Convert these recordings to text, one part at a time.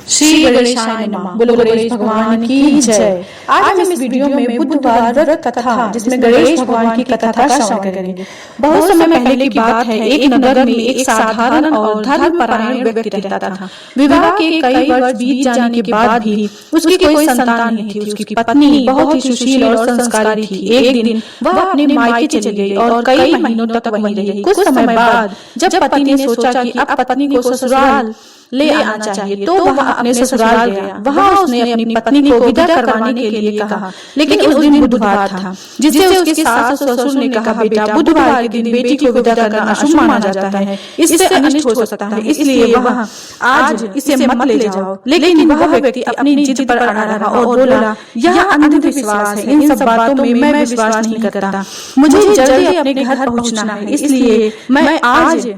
श्री गणेशाय नमः। बोलो गणेश भगवान की जय। आज हम इस वीडियो में बुधवार व्रत कथा जिसमें गणेश भगवान की कथा का श्रवण करेंगे। बहुत समय पहले की बात है, एक नगर में एक साधारण और धर्मपरायण व्यक्ति रहता था। विवाह के कई वर्ष बीत जाने के बाद भी उसकी कोई संतान नहीं थी। उसकी पत्नी बहुत ही सुशील और संस्कारी थी। एक दिन वह अपने मायके चली गई और कई महीनों तक वहीं रही। कुछ समय बाद जब पति ने सोचा कि अब पत्नी को ससुराल ले आना चाहिए, तो वह अपने ससुराल गया। वहां उसने अपनी पत्नी को विदा करवाने के लिए कहा, लेकिन उस दिन बुधवार था, जिससे उसके सास और ससुर ने कहा, बेटा, बुधवार के दिन बेटी को विदा करना अशुभ माना जाता है, इससे अनिष्ट हो सकता है, इसलिए वह आज इसे मत ले जाओ। लेकिन वह व्यक्ति अपनी जिद पर अड़ा रहा और बोला, यह अंधविश्वास है, इन सब बातों में मैं विश्वास नहीं करता। मुझे जल्दी अपने घर पहुंचना है, इसलिए मैं आज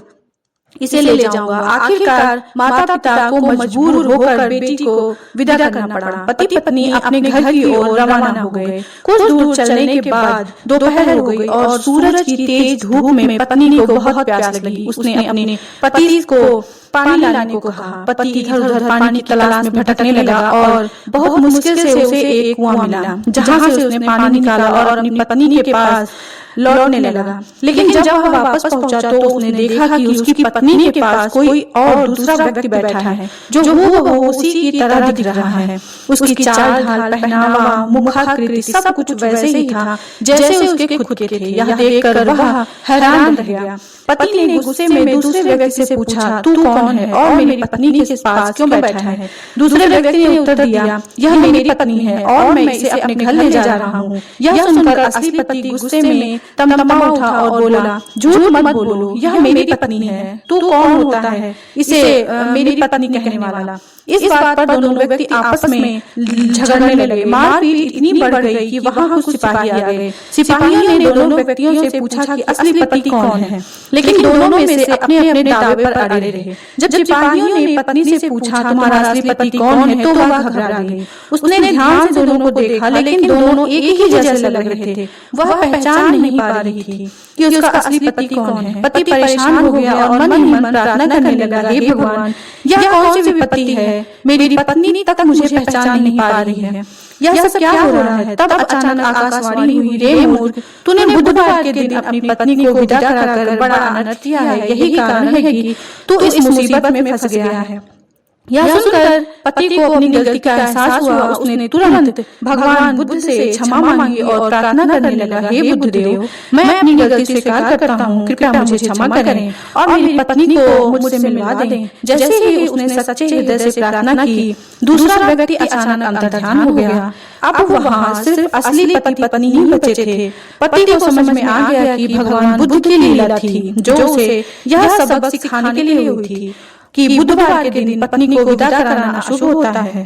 इसे ले जाऊंगा। आखिरकार माता पिता को मजबूर होकर बेटी को विदा करना पड़ा। पति पत्नी अपने घर की ओर रवाना हो गए। कुछ दूर चलने के बाद दोपहर हो गई और सूरज की तेज धूप में पत्नी को बहुत प्यास लगी। उसने अपने पति को पानी लाने को कहा। पति इधर उधर पानी की तलाश में भटकने लगा और बहुत मुश्किल से उसे एक कुआं मिला, जहां से उसने पानी निकाला और अपनी पत्नी के पास लौटने लगा। लेकिन जब वह वापस पहुंचा तो उसने देखा कि उसकी पत्नी के पास कोई और दूसरा व्यक्ति बैठा है, जो हूबहू उसी की तरह दिख रहा है। उसकी चाल ढाल, पहनावा, मुखाकृति सब कुछ वैसे ही था जैसे उसके खुद के थे। यह देखकर वह हैरान रह गया। पति ने गुस्से में दूसरे व्यक्ति से पूछा, तू कौन है और मेरी पत्नी के पास क्यों बैठा है? दूसरे व्यक्ति ने उत्तर दिया, यह मेरी पत्नी है और मैं इसे अपने घर ले जा रहा हूँ। यह सुनकर असली पति गुस्से में तमतमा उठा और बोला, झूठ मत बोलो, यह मेरी पत्नी है। तू कौन होता है इसे मेरी पत्नी कहने वाला? इस बात पर दोनों व्यक्ति आपस में झगड़ने लगे। मारपीट इतनी बढ़ गई कि वहां कुछ सिपाही आ गए। सिपाहियों ने दोनों व्यक्तियों से पूछा कि असली पति कौन है, लेकिन दोनों में से अपने अपने दावे पर अड़े रहे। जब सिपाहियों ने पत्नी से पूछा, तुम्हारा असली पति कौन है, तो वह घबरा गई। उसने ध्यान से दोनों को देखा, लेकिन दोनों एक ही जैसे लग रहे थे। वह पहचान नहीं पा रही थी कि उसका असली पति कौन है। पति परेशान हो गया और मन ही मन प्रार्थना करने लगा, हे भगवान, यह कौन सी विपत्ति है? मेरी पत्नी तक मुझे पहचान नहीं पा रही है। यह सब क्या हो रहा है? तब अचानक आकाशवाणी हुई, रे मूर्ख, तूने बुधवार के दिन अपनी पत्नी को विदा कराकर बड़ा अनर्थ किया है। यही कारण है कि तू इस मुसीबत में फंस गया है। यह सुनकर पति को अपनी गलती का एहसास हुआ। उसने तुरंत भगवान बुद्ध से क्षमा मांगी और प्रार्थना करने लगा, हे बुद्धदेव, मैं अपनी गलती स्वीकार करता हूँ, कृपया मुझे क्षमा करें और मेरी पत्नी को मुझसे मिलवा दें। जैसे ही उसने सच्चे हृदय से प्रार्थना की, दूसरा व्यक्ति अचानक अंतर्ध्यान हो गया। अब वहाँ सिर्फ असली पति पत्नी ही बचे थे। पति को समझ में आ गया कि भगवान बुद्ध की लीला थी, जो उसे यह सबक सिखाने के लिए हुई थी कि बुधवार के दिन पत्नी को विदा कराना अशुभ होता है।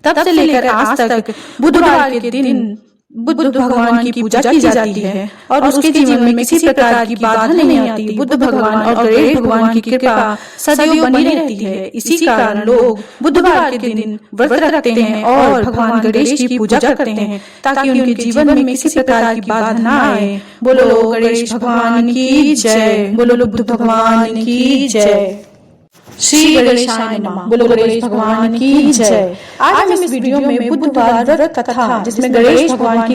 तब से लेकर आज तक बुधवार के दिन बुद्ध भगवान की पूजा की जाती है और उसके जीवन में किसी प्रकार की बाधा नहीं आती। बुद्ध भगवान और गणेश भगवान की कृपा सदैव बनी रहती है। इसी कारण लोग बुधवार के दिन व्रत रखते हैं और भगवान गणेश की पूजा करते हैं, ताकि उनके जीवन में किसी प्रकार की बाधा न आए। बोलो गणेश भगवान की जय। बोलो बुद्ध भगवान की जय। श्री गणेशाय नमः। बोलो गणेश भगवान की जय। आज हम इस वीडियो में बुधवार व्रत कथा जिसमें गणेश भगवान की